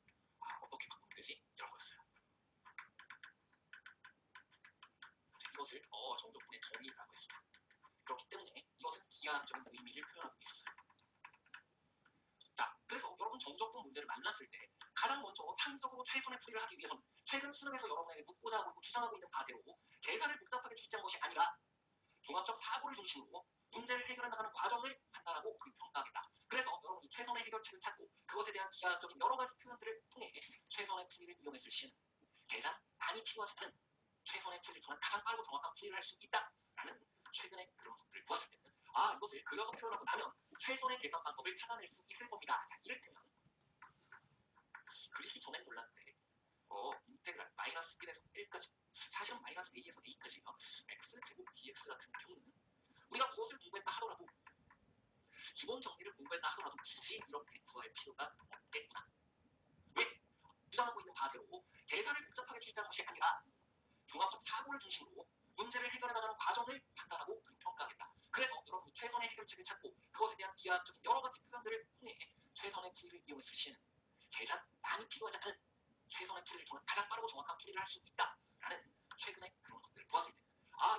어떻게 바꾸면 되지? 이런 거였어요. 자, 이것을 정적분의 정의라고 했습니다. 그렇기 때문에 이것은 기하학적인 의미를 표현하고 있었어요. 자, 그래서 여러분 정적분 문제를 만났을 때 가장 먼저 창의적으로 최선의 풀이를 하기 위해서는 최근 수능에서 여러분에게 묻고자 하고 있고 주장하고 있는 바대로 계산을 복잡하게 출제한 것이 아니라 종합적 사고를 중심으로 문제를 해결해 나가는 과정을 판단하고 그리고 평가하겠다. 그래서 여러분이 최선의 해결책을 찾고 그것에 대한 기하학적인 여러 가지 표현들을 통해 최선의 풀이를 이용했을 시는 계산 많이 필요하지 않은 최선의 풀이를 통한 가장 빠르고 정확한 풀이를 할 수 있다라는 최근의 그런 것들을 보았을 때는 이것을 그려서 표현하고 나면 최선의 계산 방법을 찾아낼 수 있을 겁니다. 자, 이를테면 그리기 전에 몰랐는데 인테그랄 마이너스 1에서 1까지 사실은 마이너스 a에서 a까지요. x제곱 dx 같은 경우는 우리가 무엇을 공부했다 하더라도 기본 정리를 공부했다 하더라도 굳이 이렇게 구할 필요가 없겠구나. 왜? 주장하고 있는 바대로 계산을 복잡하게 출제한 것이 아니라 종합적 사고를 중심으로 문제를 해결해 나가는 과정을 판단하고 평가하겠다. 그래서 여러분이 최선의 해결책을 찾고 그것에 대한 기하학적인 여러 가지 표현들을 통해 최선의 풀이를 이용했을 시에는 계산 많이 필요하지 않은 최선의 풀이를 통한 가장 빠르고 정확한 풀이를 할 수 있다라는 최근의 그런 것들을 보았을 때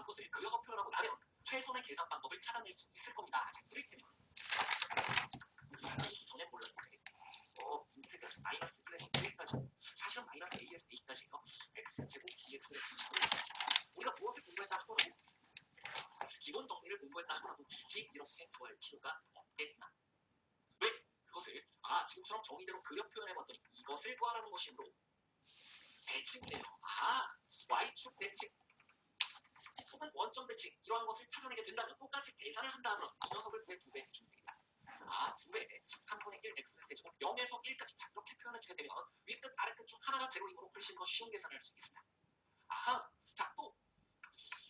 이것을 그려서 표현하고 나면 최선의 계산 방법을 찾아낼 수 있을 겁니다. 자, 이를테면 그리기 전에 몰랐는데 인테그랄 마이너스 1에서 1까지 사실은 마이너스 a에서 a까지요. x제곱 dx를 우리가 무엇을 공부했다 하더라도 기본 정리를 공부했다 하더라도 굳이 이렇게 구할 필요가 없겠구나. 왜? 그것을 지금처럼 정의대로 그려 표현해봤더니 이것을 구하라는 것이므로 대칭이네요. y축 대칭 혹은 원점 대칭 이러한 것을 찾아내게 된다면 똑같이 계산을 한다 하면 이 녀석을 2배 해주면 되겠다. 2배, 즉 3분의 1 x세제곱 0에서 1까지 자, 이렇게 표현해주게 되면 윗끝 아래끝 중 하나가 제로이므로 훨씬 더 쉬운 계산을 할 수 있습니다. 자, 또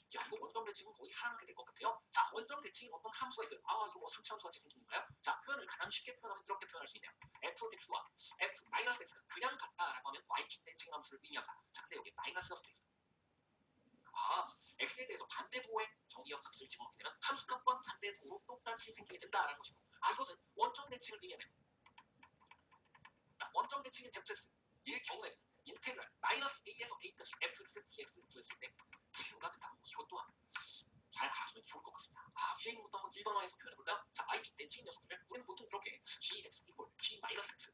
이거 원점 대칭은 거의 사랑하게 될 것 같아요. 자, 원점 대칭이 어떤 함수가 있어요. 이거 뭐 3차 함수 같이 생긴 건가요? 자, 표현을 가장 쉽게 표현하면 이렇게 표현할 수 있네요. fx와 f 마이너스 x가 그냥 같다라고 하면 y축 대칭 함수를 의미한다. 자, 근데 여기 마이너스가 붙어 있어요. x에 대해서 반대도의 정의역 값을 집어넣게 되면 함수값과 반대도로 똑같이 생기게 된다라는 것이고 이것은 원점 대칭을 의미하네요. 원점 대칭인 fx 이 경우에는 인테그랄 마이너스 a에서 a까지 fx dx를 구했을 때 제로가 된다. 이것 또한 잘 알아두면 좋을 것 같습니다. 위에 있는 것도 한번 일반화해서 표현해볼까요? 자, y축 대칭 녀석들을 우리는 보통 이렇게 gx 이퀄 g 마이너스 x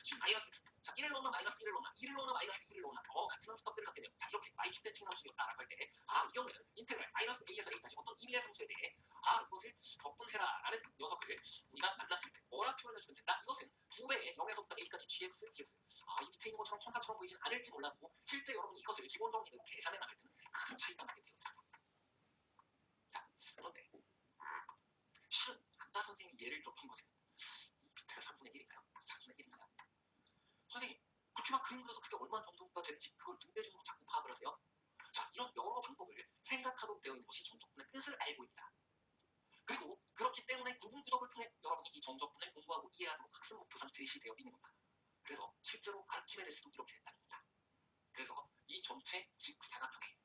g 마이너스 x 자, 1을 넣으면 마이너스 1을 넣으면 2를 넣으면 마이너스 1을 넣으면 같은 함수값들을 갖게 되면 자, 이렇게 y축 대칭 함수였다라고 할 때 이 경우에는 인테그랄 마이너스 a에서 a까지 어떤 임의의 상수에 대해 이것을 덕분해라라는 녀석을 우리가 만났을 때 뭐라 표현해주면 된다? 이것은 2배의 0에서부터 a까지 gx dx 이 밑에 있는 것처럼 천사처럼 보이진 않을지 몰라도 실제 여러분이 이것을 기본 정리로 계산해 나갈 때는 큰 차이가 나게 되어 있습니다. 자, 그런데 실은 아까 선생님이 예를 좁힌 것은 이 밑에가 3분의 1인가요? 4분의 1인가요? 선생님, 그렇게 막 그림 그려서 그게 얼마 정도가 되는지 그걸 눈대중으로 자꾸 파악을 하세요? 자, 이런 여러 방법을 생각하도록 되어 있는 것이 정적분의 뜻을 알고 있다. 그리고 그렇기 때문에 구분 구적을 통해 여러분이 이 정적분을 공부하고 이해하도록 학습 목표상 제시되어 있는 겁니다. 그래서 실제로 아르키메데스도 이렇게 됐다는 겁니다. 그래서 이 전체 직사각형의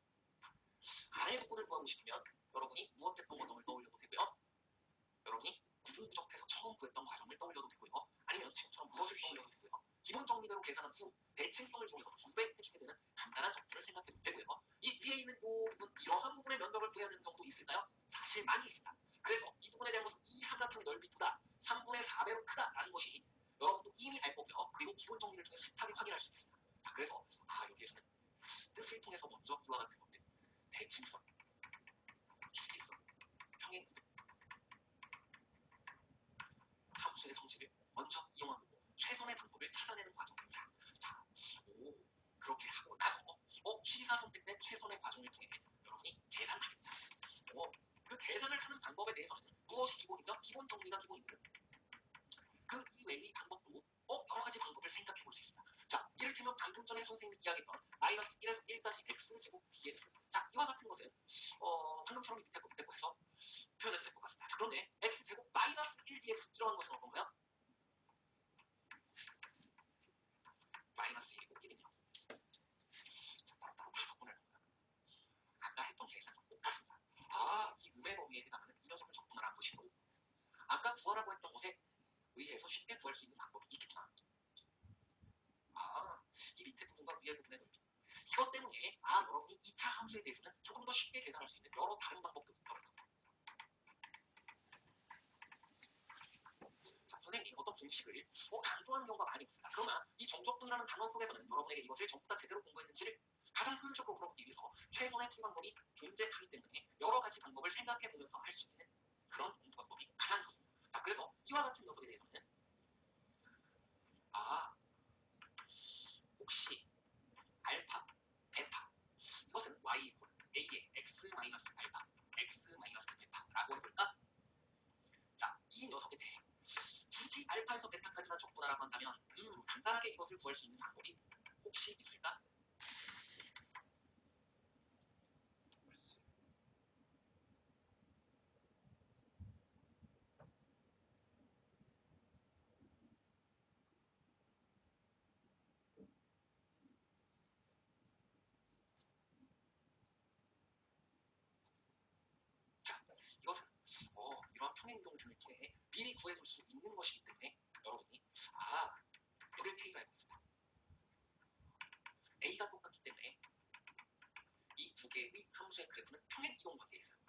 아래 부분을 구하고 싶으면 여러분이 무엇했던 과정을 떠올려도 되고요. 여러분이 구분 구적해서 처음 구했던 과정을 떠올려도 되고요. 아니면 지금처럼 무엇을 떠올려도 되고요. 기본 정리대로 계산한 후 대칭성을 이용해서 2배 해주게 되는 간단한 정리를 생각해도 되고요. 이 위에 있는 이 부분, 이러한 부분의 면적을 구해야 되는 경우도 있을까요? 사실 많이 있습니다. 그래서 이 부분에 대한 것은 이 삼각형의 넓이보다 3분의 4배로 크다라는 것이 여러분도 이미 알 거고요. 그리고 기본 정리를 통해 숱하게 확인할 수 있습니다. 자, 그래서 여기에서는 뜻을 통해서 먼저 이와 같은 것들, 대칭성, 주기성, 평행이동, 함수의 성질을 먼저 이용하고 최선의 방법을 찾아내는 과정입니다. 자, 그렇게 하고 나서 시사선택된 최선의 과정을 통해 여러분이 계산합니다. 그 계산을 하는 방법에 대해서는 무엇이 기본이죠? 기본 정리가 기본이고 그 이외의 방법도 여러 가지 방법을 생각해 볼 수 있습니다. 자, 이를테면 방금 전에 선생님이 이야기했던 마이너스 1에서 1까지 x제곱 dx. 자, 이와 같은 것은 방금처럼 밑에 거 해서 표현해도 될 것 같습니다. 자, 그런데 x제곱 마이너스 1dx 이러한 것은 어떤 거예요? 마이너스 1이고 1이며 자, 따로따로 다 적분을 하는 거예요. 아까 했던 계산과 똑같습니다. 이 음의 범위에 해당하는 이 녀석을 적분하라는 것이고 아까 구하라고 했던 것에 의해서 쉽게 구할 수 있는 방법이 있겠구나. 이 밑에 부분과 위에 부분의 넓이. 이것 때문에 여러분이 2차 함수에 대해서는 조금 더 쉽게 계산할 수 있는 여러 다른 방법도 있더라고요. 자, 선생님이 어떤 공식을 강조하는 경우가 많이 있습니다. 그러나 이 정적분이라는 단어 속에서는 여러분에게 이것을 전부 다 제대로 공부했는지를 가장 효율적으로 물어보기 위해서 최선의 풀 방법이 존재하기 때문에 여러 가지 방법을 생각해 보면서 할 수 있는 그런 공부 방법이 가장 좋습니다. 자, 그래서 이와 같은 녀석에 대해서는 혹시 알파, 베타 이것은 y 이퀄 a의 x 마이너스 알파, x 마이너스 베타라고 해볼까? 자, 이 녀석에 대해 굳이 알파에서 베타까지만 적분하라고 한다면 간단하게 이것을 구할 수 있는 방법이 혹시 있을까? 이것은 이런 평행이동을 통해 미리 구해둘 수 있는 것이기 때문에 여러분이 여기를 K로 알고 있습니다. A가 똑같기 때문에 이 두 개의 함수의 그래프는 평행이동 관계에 있어요.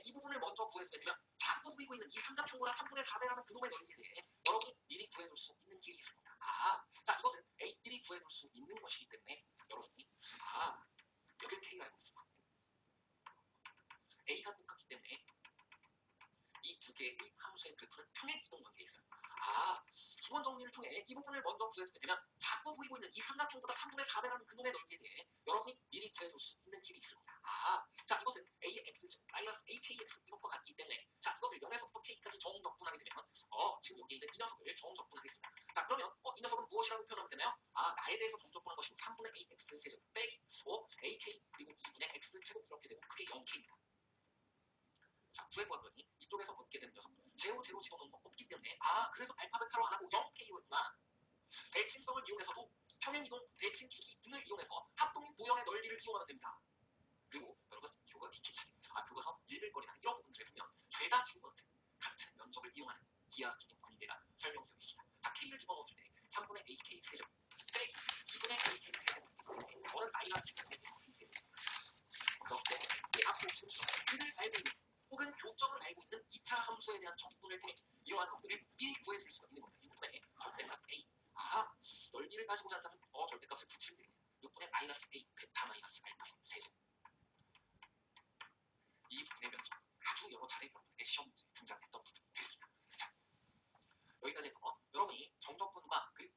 이 부분을 먼저 구해두게 되면 작고 보이고 있는 이 삼각형보다 3분의 4배라는 그놈의 넓이에 대해 여러분이 미리 구해둘 수 있는 길이 있습니다. 자 이것은 A 미리 구해둘 수 있는 것이기 때문에 여러분이 여기를 K로 알고 있습니다. A가 똑같기 때문에 이 두 개의 함수의 그래프는 평행 이동 관계에 있어요. 기본 정리를 통해 이 부분을 먼저 구해두게 되면 작고 보이고 있는 이 삼각형보다 3분의 4배라는 그놈의 넓이에 대해 여러분이 미리 구해둘 수 있는 길이 있습니다. 자 이것은 AX 마이너스 AKX 이것과 같기 때문에 자 이것을 0에서부터 K까지 정적분하게 되면 지금 여기 있는 이 녀석을 정적분하겠습니다. 자 그러면 이 녀석은 무엇이라고 표현하면 되나요? 나에 대해서 정적분한 것이고 3분의 AX 세제곱 빼기 AK 그리고 2분의 X 제곱 이렇게 되고 그게 0K입니다. 자 구해보았더니 이쪽에서 얻게 되는 녀석 제로 집어넣은 거 없기 때문에 그래서 알파 베타로 안 하고 0K로 했구나. 대칭성을 이용해서도 평행이동, 대칭주기 등을 이용해서 합동인 도형의 넓이를 이용하면 됩니다. 그리고 여러분 이거가 교과서 읽을 거리나 이런 부분들에 보면 죄다 지금 같은 면적을 이용하는 기하학적인 관계가 설명되어 있습니다. 자 K를 집어넣었을 때 3분의 AK 세제곱 빼기 2분의 AK 세제곱 이거는 마이너스 2분의 AK 세제곱 그렇기 때문에 우리 앞으로 지금처럼 K를 알고 있는 혹은 교점을 알고 있는 2차 함수에 대한 적분을 통해 이러한 것들을 미리 구해줄 수가 있는 겁니다. 6분의 절대값 A 넓이를 가지고자 한다면 절대값을 붙이면 되겠네요. 6분의 마이너스 A 베타 마이너스 알파의 세제곱 이 부분의 면적 아주 여러 차례 여러분에게 시험 문제에 등장했던 부분이 됐습니다. 자 여기까지 해서 여러분이 정적분과 그리고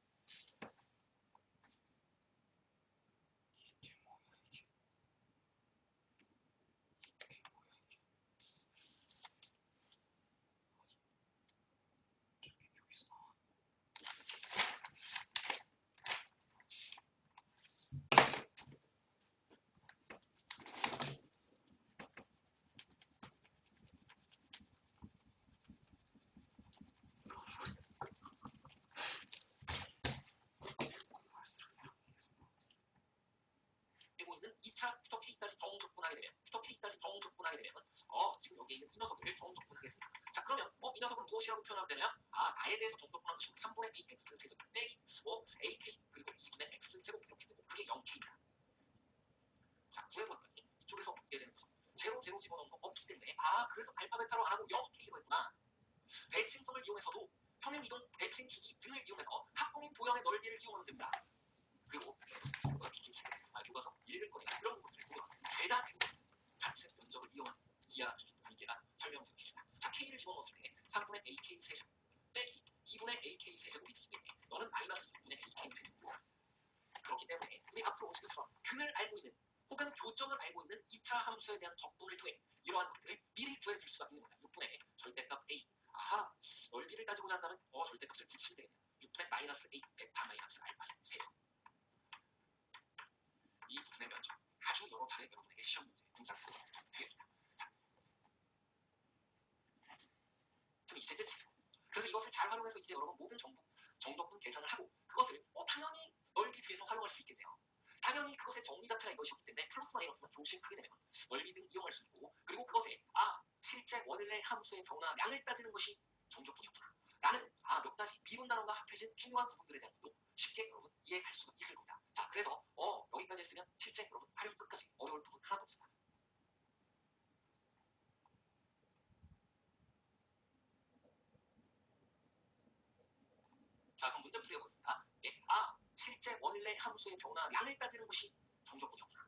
있는 2차부터 K까지 정적분하게 되면 지금 여기 있는 이 녀석을 정적분하겠습니다. 자 그러면 이 녀석은 무엇이라고 표현하면 되나요? 나에 대해서 정적분한 것이 3분의 AX 세제곱 빼기 AK 그리고 2분의 X 제곱 이렇게 되고 그게 0K입니다. 자 구해봤더니 이쪽에서 얻게 되는 녀석 제로 집어넣은 거 없기 때문에 그래서 알파 베타로 안 하고 0K로 했구나. 대칭성을 이용해서도 평행이동, 대칭주기 등을 이용해서 합동인 도형의 넓이를 이용하면 됩니다. 그리고 교과서 읽을 거니까 이런 부분들을 보면 죄다 지금 같은 면적을 이용하는 기하학적인 관계가 설명되어 있습니다. 자 K를 집어넣었을 때 3분의 AK 세제곱 빼기 2분의 AK 세제곱이 되기 때문에 너는 마이너스 2분의 AK 세제곱이다. 그렇기 때문에 우리 앞으로 지금처럼 근을 알고 있는 혹은 교점을 알고 있는 2차 함수에 대한 적분을 통해 이러한 것들을 미리 구해줄 수가 있는 겁니다. 6분의 절대값 A 넓이를 따지고자 한다면 절대값을 붙이면 되겠네요. 6분의 마이너스 A 베타 마이너스 알파의 세제곱 이 부분의 면적 아주 여러 차례 여러분에게 시험 문제에 등장되겠습니다. 자, 지금 이제 끝이에요. 그래서 이것을 잘 활용해서 이제 여러분 모든 정적분 계산을 하고 그것을 당연히 넓이 뒤에는 활용할 수 있겠네요. 당연히 그것의 정리 자체가 이것이었기 때문에 플러스 마이너스만 조금씩 하게 되면 넓이 등 이용할 수 있고 그리고 그것에 실제 원의 함수의 변화량을 따지는 것이 정적분이었구나. 라는 몇 가지 미분 단어가 합해진 중요한 부분들에 대한 것도 쉽게 여러분 이해할 수가 있을 겁니다. 자 그래서 여기까지 했으면 실제 여러분 활용 끝까지 어려울 부분 하나도 없습니다. 자 그럼 문제 풀어보겠습니다. 실제 원래 함수의 변화량을 따지는 것이 정적분이었구나.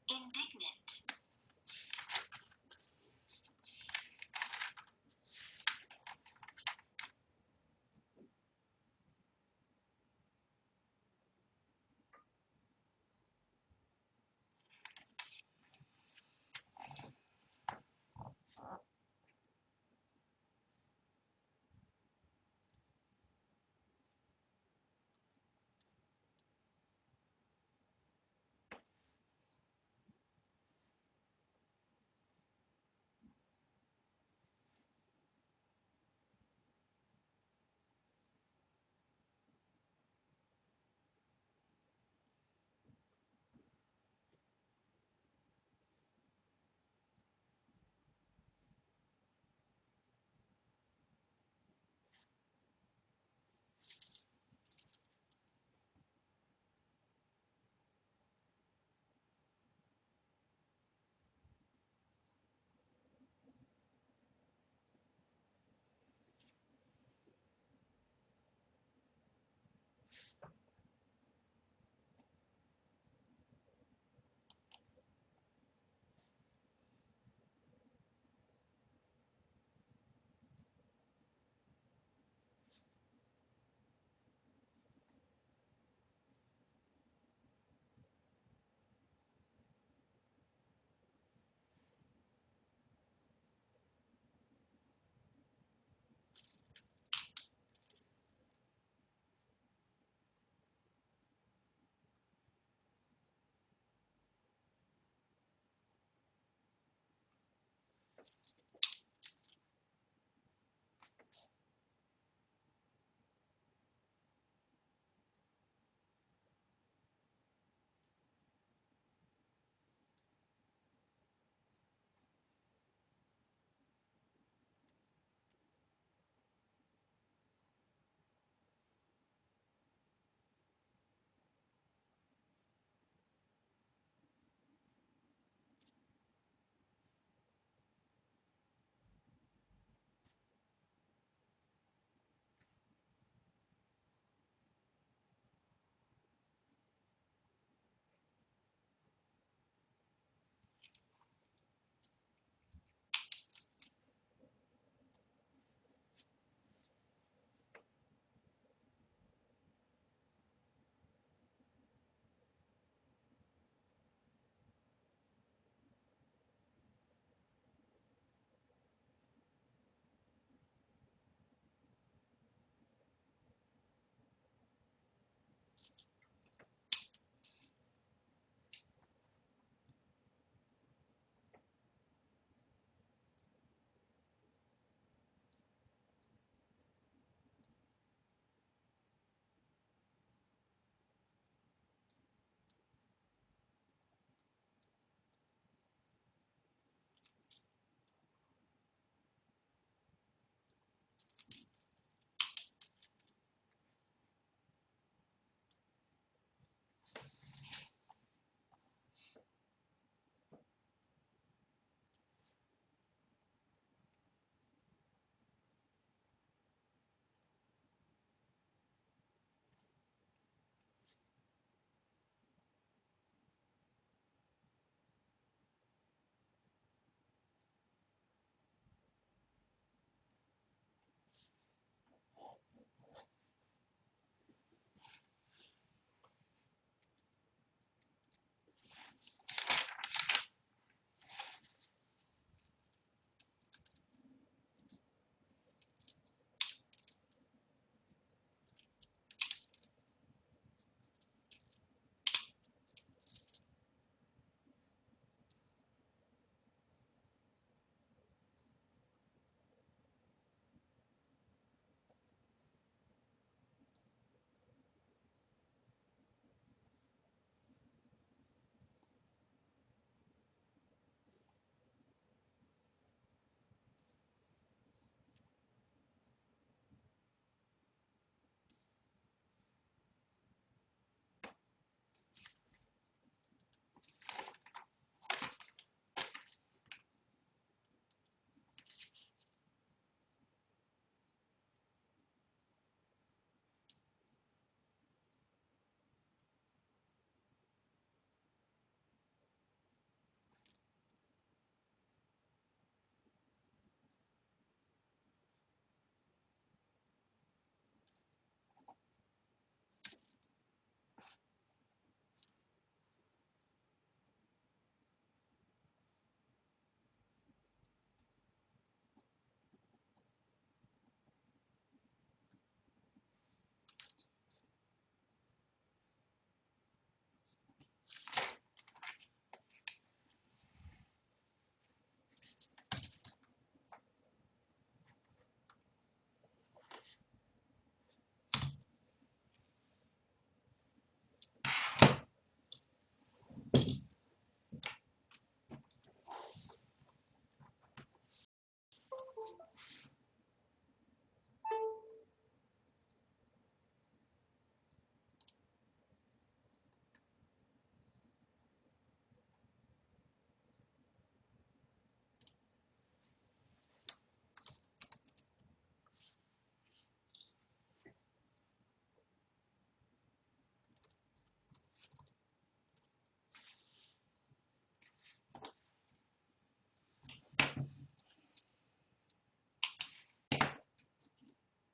indignant,